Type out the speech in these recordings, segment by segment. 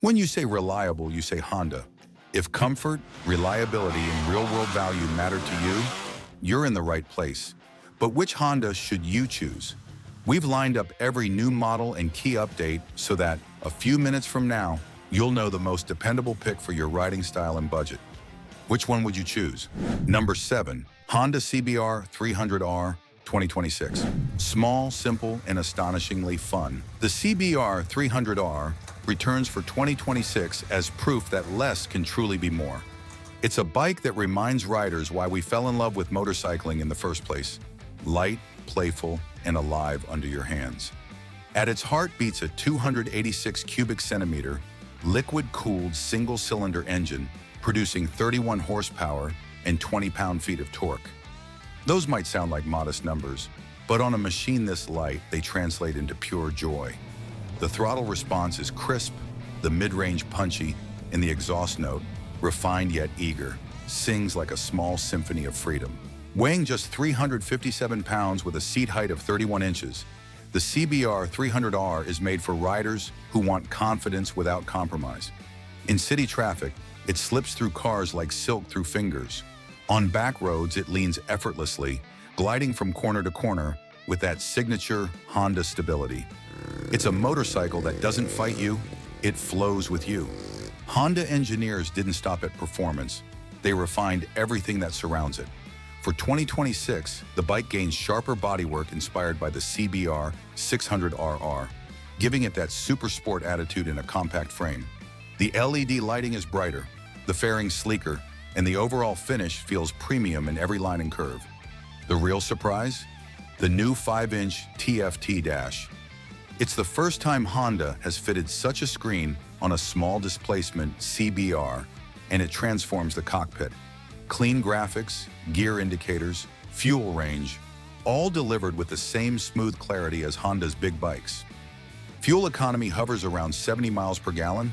When you say reliable, you say Honda. If comfort, reliability, and real-world value matter to you, you're in the right place. But which Honda should you choose? We've lined up every new model and key update so that a few minutes from now, you'll know the most dependable pick for your riding style and budget. Which one would you choose? Number 7, Honda CBR 300R 2026. Small, simple, and astonishingly fun. The CBR 300R returns for 2026 as proof that less can truly be more. It's a bike that reminds riders why we fell in love with motorcycling in the first place. Light, playful, and alive under your hands. At its heart beats a 286 cubic centimeter, liquid-cooled single-cylinder engine producing 31 horsepower and 20 pound-feet of torque. Those might sound like modest numbers, but on a machine this light, they translate into pure joy. The throttle response is crisp, the mid-range punchy, and the exhaust note, refined yet eager, sings like a small symphony of freedom. Weighing just 357 pounds with a seat height of 31 inches, the CBR 300R is made for riders who want confidence without compromise. In city traffic, it slips through cars like silk through fingers. On back roads, it leans effortlessly, gliding from corner to corner with that signature Honda stability. It's a motorcycle that doesn't fight you, it flows with you. Honda engineers didn't stop at performance. They refined everything that surrounds it. For 2026, the bike gains sharper bodywork inspired by the CBR 600RR, giving it that super sport attitude in a compact frame. The LED lighting is brighter, the fairing sleeker, and the overall finish feels premium in every line and curve. The real surprise? The new 5-inch TFT dash. It's the first time Honda has fitted such a screen on a small displacement CBR, and it transforms the cockpit. Clean graphics, gear indicators, fuel range, all delivered with the same smooth clarity as Honda's big bikes. Fuel economy hovers around 70 miles per gallon,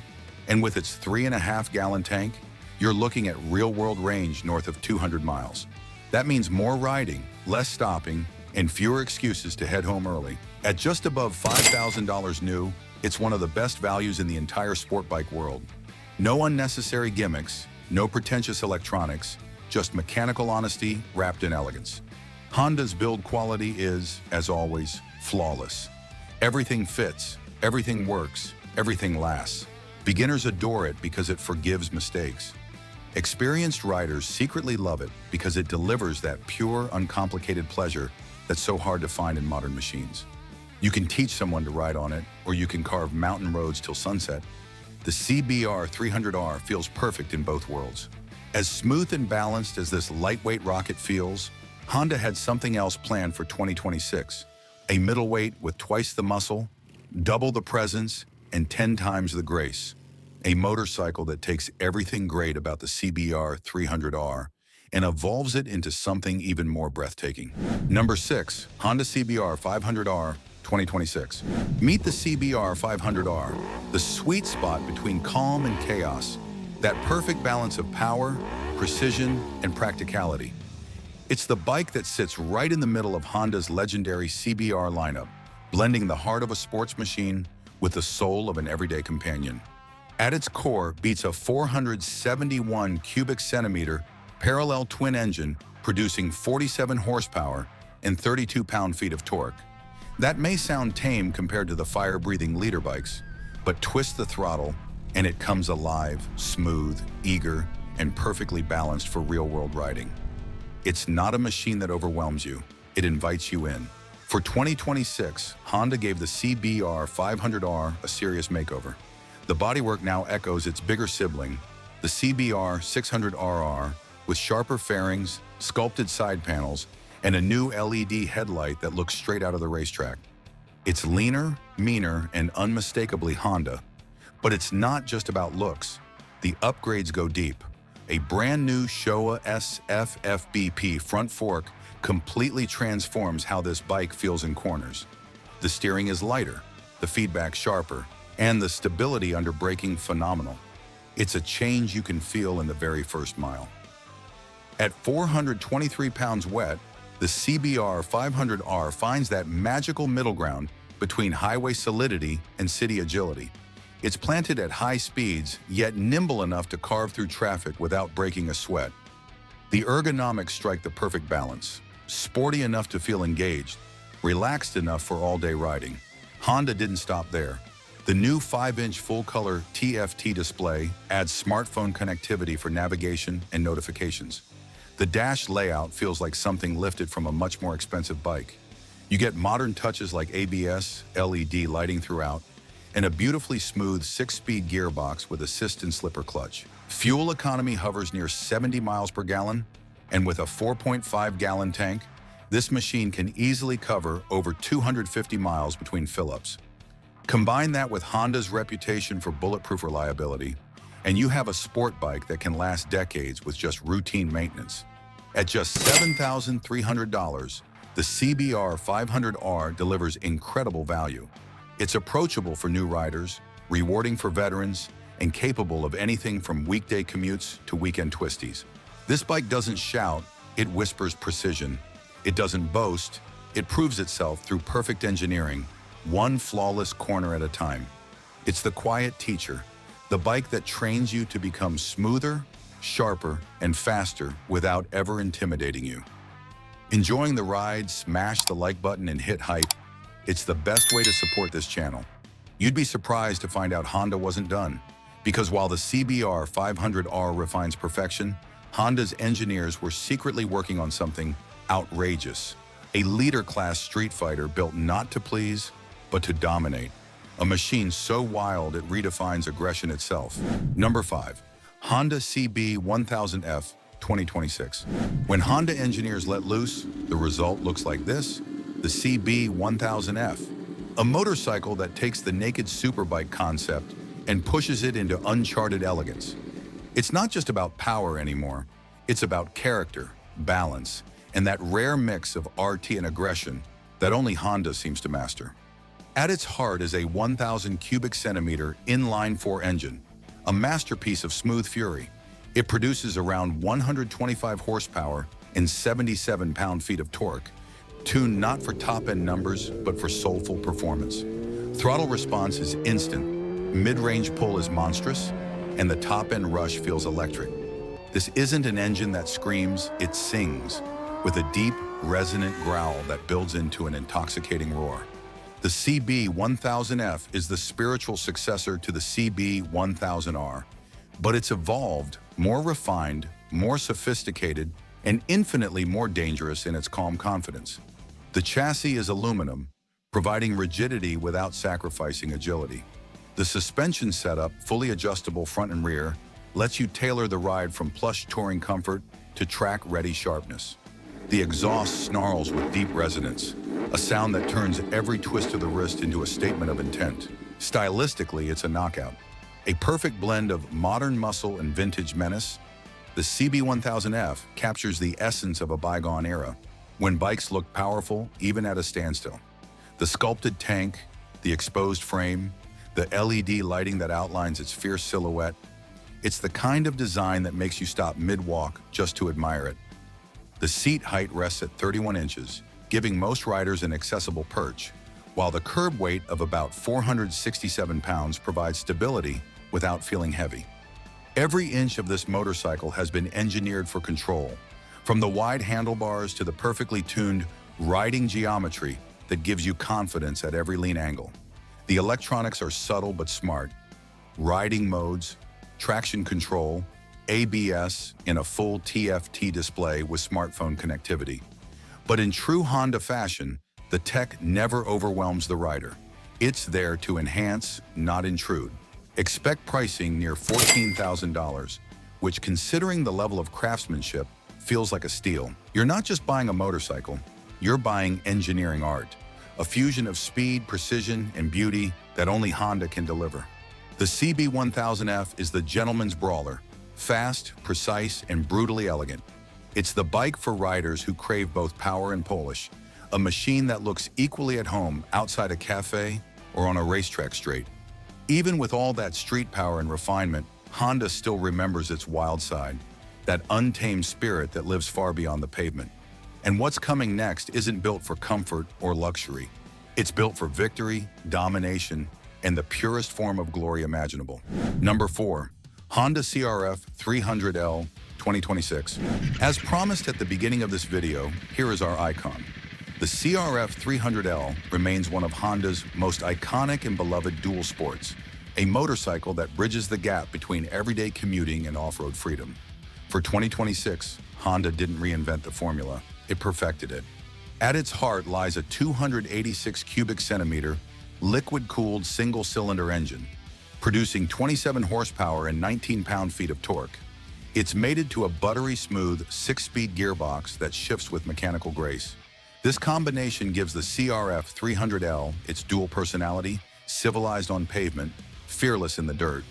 and with its 3.5-gallon tank, you're looking at real-world range north of 200 miles. That means more riding, less stopping, and fewer excuses to head home early. At just above $5,000 new, it's one of the best values in the entire sport bike world. No unnecessary gimmicks, no pretentious electronics, just mechanical honesty wrapped in elegance. Honda's build quality is, as always, flawless. Everything fits, everything works, everything lasts. Beginners adore it because it forgives mistakes. Experienced riders secretly love it because it delivers that pure, uncomplicated pleasure that's so hard to find in modern machines. You can teach someone to ride on it, or you can carve mountain roads till sunset. The CBR 300R feels perfect in both worlds. As smooth and balanced as this lightweight rocket feels, Honda had something else planned for 2026. A middleweight with twice the muscle, double the presence, and 10 times the grace. A motorcycle that takes everything great about the CBR 300R and evolves it into something even more breathtaking. Number 6, Honda CBR 500R 2026. Meet the CBR 500R, the sweet spot between calm and chaos, that perfect balance of power, precision, and practicality. It's the bike that sits right in the middle of Honda's legendary CBR lineup, blending the heart of a sports machine with the soul of an everyday companion. At its core beats a 471 cubic centimeter parallel twin engine producing 47 horsepower and 32 pound-feet of torque. That may sound tame compared to the fire-breathing leader bikes, but twist the throttle and it comes alive, smooth, eager, and perfectly balanced for real-world riding. It's not a machine that overwhelms you, it invites you in. For 2026, Honda gave the CBR 500R a serious makeover. The bodywork now echoes its bigger sibling, the CBR 600RR, with sharper fairings, sculpted side panels, and a new LED headlight that looks straight out of the racetrack. It's leaner, meaner, and unmistakably Honda. But it's not just about looks. The upgrades go deep. A brand new Showa SFFBP front fork completely transforms how this bike feels in corners. The steering is lighter, the feedback sharper, and the stability under braking phenomenal. It's a change you can feel in the very first mile. At 423 pounds wet, the CBR 500R finds that magical middle ground between highway solidity and city agility. It's planted at high speeds, yet nimble enough to carve through traffic without breaking a sweat. The ergonomics strike the perfect balance. Sporty enough to feel engaged, relaxed enough for all-day riding. Honda didn't stop there. The new 5-inch full-color TFT display adds smartphone connectivity for navigation and notifications. The dash layout feels like something lifted from a much more expensive bike. You get modern touches like ABS, LED lighting throughout, and a beautifully smooth 6-speed gearbox with assist and slipper clutch. Fuel economy hovers near 70 miles per gallon, and with a 4.5-gallon tank, this machine can easily cover over 250 miles between fill-ups. Combine that with Honda's reputation for bulletproof reliability, and you have a sport bike that can last decades with just routine maintenance. At just $7,300, the CBR 500R delivers incredible value. It's approachable for new riders, rewarding for veterans, and capable of anything from weekday commutes to weekend twisties. This bike doesn't shout, it whispers precision. It doesn't boast, it proves itself through perfect engineering, one flawless corner at a time. It's the quiet teacher, the bike that trains you to become smoother, sharper, and faster without ever intimidating you. Enjoying the ride? Smash the like button and hit hype. It's the best way to support this channel. You'd be surprised to find out Honda wasn't done. Because while the CBR 500R refines perfection, Honda's engineers were secretly working on something outrageous. A leader-class street fighter built not to please, but to dominate. A machine so wild it redefines aggression itself. Number 5. Honda CB1000F 2026. When Honda engineers let loose, the result looks like this: the CB1000F. A motorcycle that takes the naked superbike concept and pushes it into uncharted elegance. It's not just about power anymore, it's about character, balance, and that rare mix of RT and aggression that only Honda seems to master. At its heart is a 1,000 cubic centimeter inline-4 engine, a masterpiece of smooth fury. It produces around 125 horsepower and 77 pound-feet of torque, tuned not for top-end numbers, but for soulful performance. Throttle response is instant, mid-range pull is monstrous, and the top-end rush feels electric. This isn't an engine that screams, it sings, with a deep, resonant growl that builds into an intoxicating roar. The CB1000F is the spiritual successor to the CB1000R, but it's evolved, more refined, more sophisticated, and infinitely more dangerous in its calm confidence. The chassis is aluminum, providing rigidity without sacrificing agility. The suspension setup, fully adjustable front and rear, lets you tailor the ride from plush touring comfort to track-ready sharpness. The exhaust snarls with deep resonance, a sound that turns every twist of the wrist into a statement of intent. Stylistically, it's a knockout. A perfect blend of modern muscle and vintage menace, the CB1000F captures the essence of a bygone era, when bikes looked powerful even at a standstill. The sculpted tank, the exposed frame, the LED lighting that outlines its fierce silhouette, it's the kind of design that makes you stop mid-walk just to admire it. The seat height rests at 31 inches, giving most riders an accessible perch, while the curb weight of about 467 pounds provides stability without feeling heavy. Every inch of this motorcycle has been engineered for control, from the wide handlebars to the perfectly tuned riding geometry that gives you confidence at every lean angle. The electronics are subtle but smart. Riding modes, traction control, ABS, and a full TFT display with smartphone connectivity. But in true Honda fashion, the tech never overwhelms the rider. It's there to enhance, not intrude. Expect pricing near $14,000, which, considering the level of craftsmanship, feels like a steal. You're not just buying a motorcycle, you're buying engineering art, a fusion of speed, precision, and beauty that only Honda can deliver. The CB1000F is the gentleman's brawler, fast, precise, and brutally elegant. It's the bike for riders who crave both power and polish, a machine that looks equally at home outside a cafe or on a racetrack straight. Even with all that street power and refinement, Honda still remembers its wild side, that untamed spirit that lives far beyond the pavement. And what's coming next isn't built for comfort or luxury. It's built for victory, domination, and the purest form of glory imaginable. Number 4. Honda CRF 300L 2026. As promised at the beginning of this video, here is our icon. The CRF 300L remains one of Honda's most iconic and beloved dual sports, a motorcycle that bridges the gap between everyday commuting and off-road freedom. For 2026, Honda didn't reinvent the formula, it perfected it. At its heart lies a 286 cubic centimeter, liquid-cooled single-cylinder engine, producing 27 horsepower and 19 pound-feet of torque. It's mated to a buttery smooth 6-speed gearbox that shifts with mechanical grace. This combination gives the CRF 300L its dual personality, civilized on pavement, fearless in the dirt.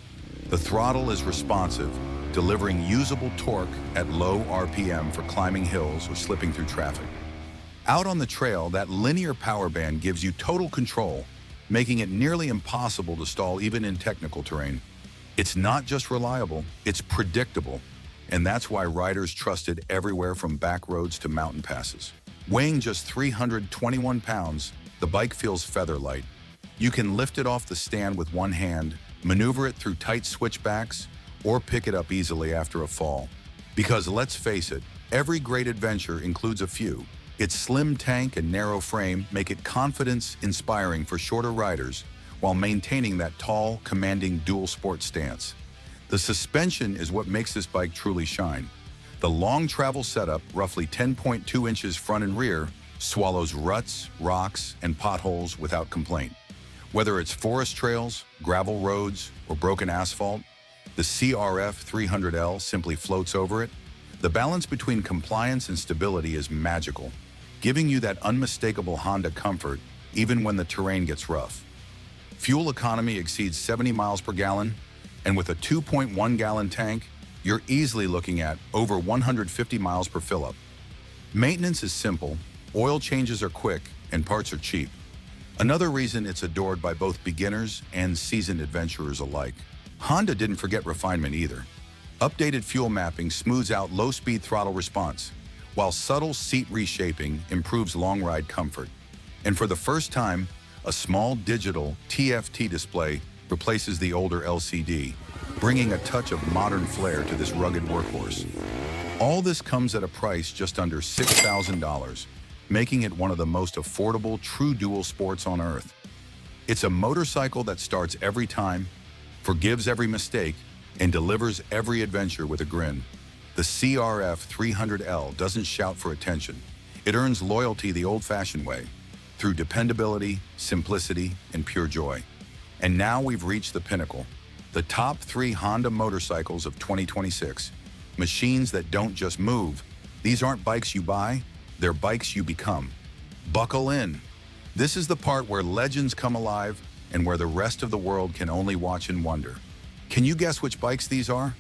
The throttle is responsive, delivering usable torque at low RPM for climbing hills or slipping through traffic. Out on the trail, that linear power band gives you total control, making it nearly impossible to stall even in technical terrain. It's not just reliable, it's predictable, and that's why riders trust it everywhere from back roads to mountain passes. Weighing just 321 pounds, the bike feels feather light. You can lift it off the stand with one hand, maneuver it through tight switchbacks, or pick it up easily after a fall. Because let's face it, every great adventure includes a few. Its slim tank and narrow frame make it confidence-inspiring for shorter riders while maintaining that tall, commanding dual sport stance. The suspension is what makes this bike truly shine. The long travel setup, roughly 10.2 inches front and rear, swallows ruts, rocks, and potholes without complaint. Whether it's forest trails, gravel roads, or broken asphalt, the CRF 300L simply floats over it. The balance between compliance and stability is magical, giving you that unmistakable Honda comfort even when the terrain gets rough. Fuel economy exceeds 70 miles per gallon, and with a 2.1-gallon tank, you're easily looking at over 150 miles per fill-up. Maintenance is simple, oil changes are quick, and parts are cheap. Another reason it's adored by both beginners and seasoned adventurers alike. Honda didn't forget refinement either. Updated fuel mapping smooths out low-speed throttle response, while subtle seat reshaping improves long-ride comfort. And for the first time, a small digital TFT display replaces the older LCD, bringing a touch of modern flair to this rugged workhorse. All this comes at a price just under $6,000, making it one of the most affordable true dual sports on Earth. It's a motorcycle that starts every time, forgives every mistake, and delivers every adventure with a grin. The CRF 300L doesn't shout for attention. It earns loyalty the old-fashioned way, through dependability, simplicity, and pure joy. And now we've reached the pinnacle. The top 3 Honda motorcycles of 2026. Machines that don't just move. These aren't bikes you buy, they're bikes you become. Buckle in. This is the part where legends come alive and where the rest of the world can only watch and wonder. Can you guess which bikes these are?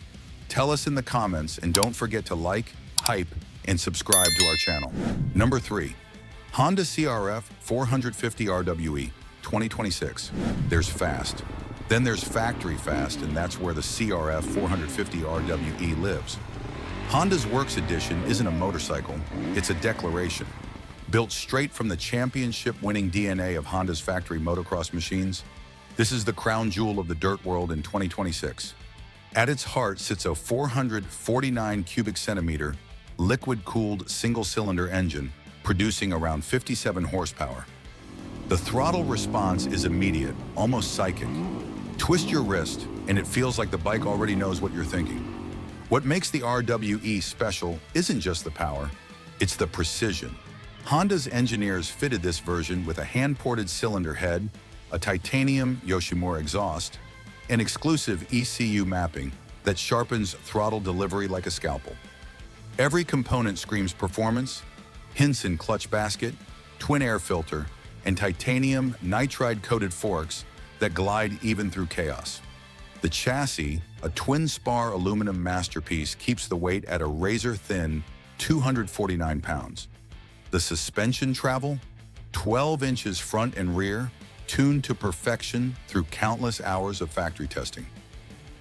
Tell us in the comments, and don't forget to like, hype, and subscribe to our channel. Number 3. Honda CRF 450 RWE 2026. There's fast. Then there's factory fast, and that's where the CRF 450 RWE lives. Honda's Works Edition isn't a motorcycle, it's a declaration. Built straight from the championship-winning DNA of Honda's factory motocross machines, this is the crown jewel of the dirt world in 2026. At its heart sits a 449 cubic centimeter, liquid-cooled single-cylinder engine producing around 57 horsepower. The throttle response is immediate, almost psychic. Twist your wrist, and it feels like the bike already knows what you're thinking. What makes the RWE special isn't just the power, it's the precision. Honda's engineers fitted this version with a hand-ported cylinder head, a titanium Yoshimura exhaust, and exclusive ECU mapping that sharpens throttle delivery like a scalpel. Every component screams performance, hints in clutch basket, twin air filter, and titanium nitride-coated forks that glide even through chaos. The chassis, a twin-spar aluminum masterpiece, keeps the weight at a razor-thin 249 pounds. The suspension travel, 12 inches front and rear, tuned to perfection through countless hours of factory testing.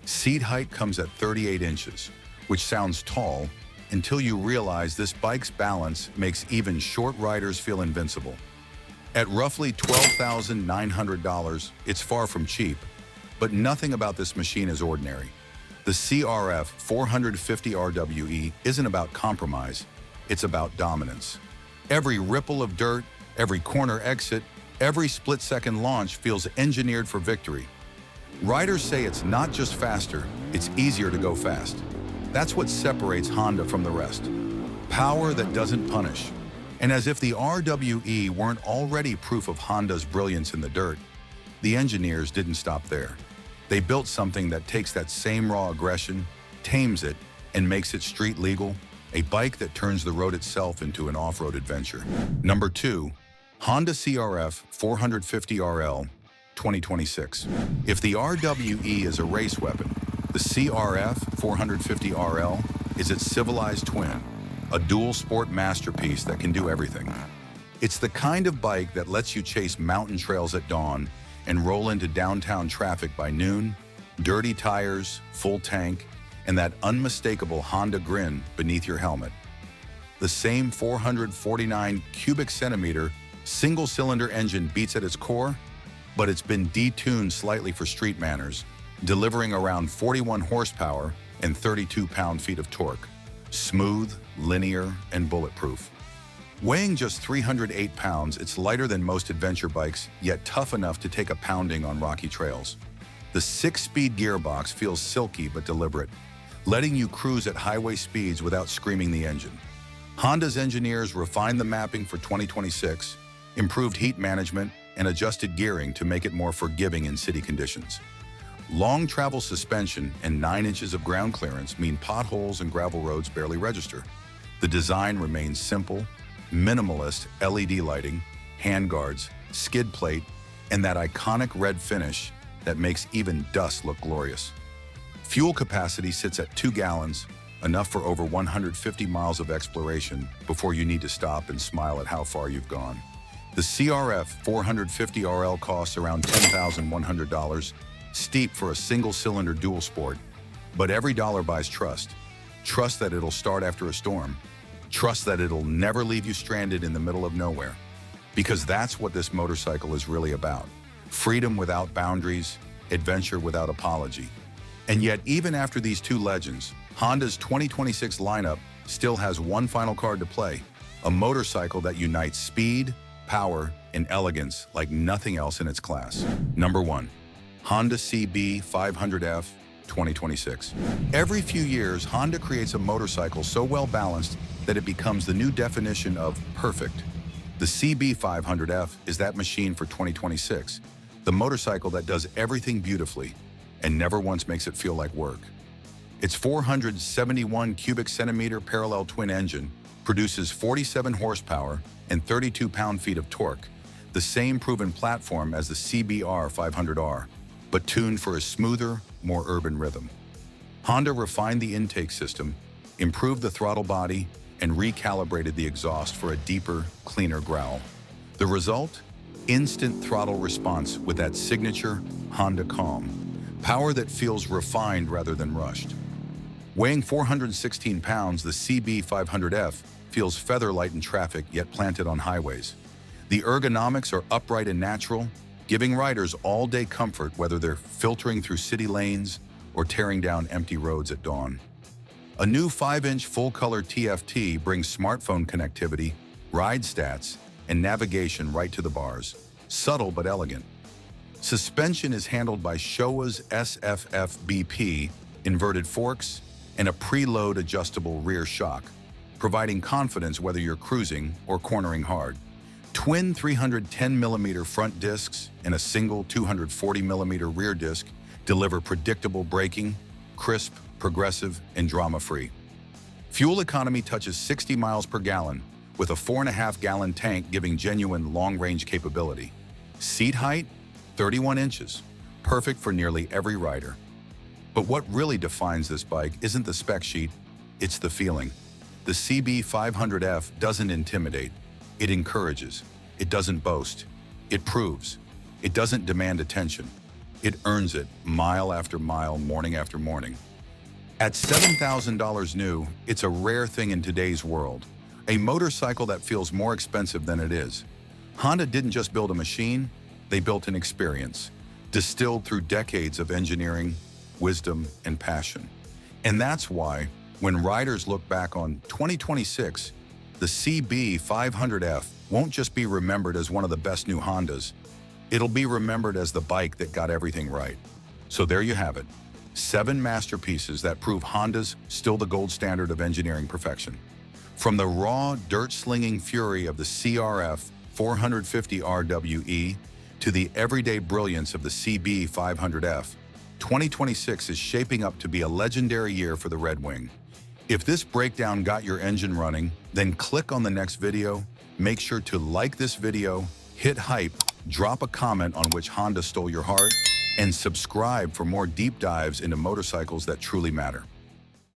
Seat height comes at 38 inches, which sounds tall until you realize this bike's balance makes even short riders feel invincible. At roughly $12,900, it's far from cheap, but nothing about this machine is ordinary. The CRF 450 RWE isn't about compromise, it's about dominance. Every ripple of dirt, every corner exit, every split-second launch feels engineered for victory. Riders say it's not just faster, it's easier to go fast. That's what separates Honda from the rest. Power that doesn't punish. And as if the RWE weren't already proof of Honda's brilliance in the dirt, the engineers didn't stop there. They built something that takes that same raw aggression, tames it, and makes it street legal, a bike that turns the road itself into an off-road adventure. Number 2, Honda CRF 450 RL 2026. If the RWE is a race weapon, the CRF 450 RL is its civilized twin, a dual-sport masterpiece that can do everything. It's the kind of bike that lets you chase mountain trails at dawn and roll into downtown traffic by noon, dirty tires, full tank, and that unmistakable Honda grin beneath your helmet. The same 449 cubic centimeter single-cylinder engine beats at its core, but it's been detuned slightly for street manners, delivering around 41 horsepower and 32 pound-feet of torque. Smooth, linear, and bulletproof. Weighing just 308 pounds, it's lighter than most adventure bikes, yet tough enough to take a pounding on rocky trails. The 6-speed gearbox feels silky but deliberate, letting you cruise at highway speeds without screaming the engine. Honda's engineers refined the mapping for 2026, improved heat management, and adjusted gearing to make it more forgiving in city conditions. Long travel suspension and 9 inches of ground clearance mean potholes and gravel roads barely register. The design remains simple, minimalist LED lighting, handguards, skid plate, and that iconic red finish that makes even dust look glorious. Fuel capacity sits at 2 gallons, enough for over 150 miles of exploration before you need to stop and smile at how far you've gone. The CRF 450 RL costs around $10,100, steep for a single-cylinder dual sport, but every dollar buys trust. Trust that it'll start after a storm. Trust that it'll never leave you stranded in the middle of nowhere. Because that's what this motorcycle is really about. Freedom without boundaries, adventure without apology. And yet, even after these 2 legends, Honda's 2026 lineup still has one final card to play, a motorcycle that unites speed, power, and elegance like nothing else in its class. Number 1. Honda CB 500F 2026. Every few years, Honda creates a motorcycle so well-balanced that it becomes the new definition of perfect. The CB 500F is that machine for 2026, the motorcycle that does everything beautifully and never once makes it feel like work. Its 471 cubic centimeter parallel twin engine produces 47 horsepower and 32 pound-feet of torque, the same proven platform as the CBR 500R, but tuned for a smoother, more urban rhythm. Honda refined the intake system, improved the throttle body, and recalibrated the exhaust for a deeper, cleaner growl. The result? Instant throttle response with that signature Honda calm. Power that feels refined rather than rushed. Weighing 416 pounds, the CB 500F feels feather-light in traffic yet planted on highways. The ergonomics are upright and natural, giving riders all-day comfort whether they're filtering through city lanes or tearing down empty roads at dawn. A new 5-inch full-color TFT brings smartphone connectivity, ride stats, and navigation right to the bars. Subtle but elegant. Suspension is handled by Showa's SFF-BP, inverted forks, and a preload adjustable rear shock, providing confidence whether you're cruising or cornering hard. Twin 310mm front discs and a single 240mm rear disc deliver predictable braking, crisp, progressive, and drama-free. Fuel economy touches 60 miles per gallon, with a 4.5-gallon tank giving genuine long-range capability. Seat height? 31 inches, perfect for nearly every rider. But what really defines this bike isn't the spec sheet, it's the feeling. The CB 500F doesn't intimidate, it encourages. It doesn't boast, it proves. It doesn't demand attention, it earns it mile after mile, morning after morning. At $7,000 new, it's a rare thing in today's world, a motorcycle that feels more expensive than it is. Honda didn't just build a machine, they built an experience, distilled through decades of engineering, wisdom, and passion. And that's why, when riders look back on 2026, the CB500F won't just be remembered as one of the best new Hondas, it'll be remembered as the bike that got everything right. So there you have it, 7 masterpieces that prove Honda's still the gold standard of engineering perfection. From the raw, dirt-slinging fury of the CRF 450 RWE to the everyday brilliance of the CB500F, 2026 is shaping up to be a legendary year for the Red Wing. If this breakdown got your engine running, then click on the next video, make sure to like this video, hit hype, drop a comment on which Honda stole your heart, and subscribe for more deep dives into motorcycles that truly matter.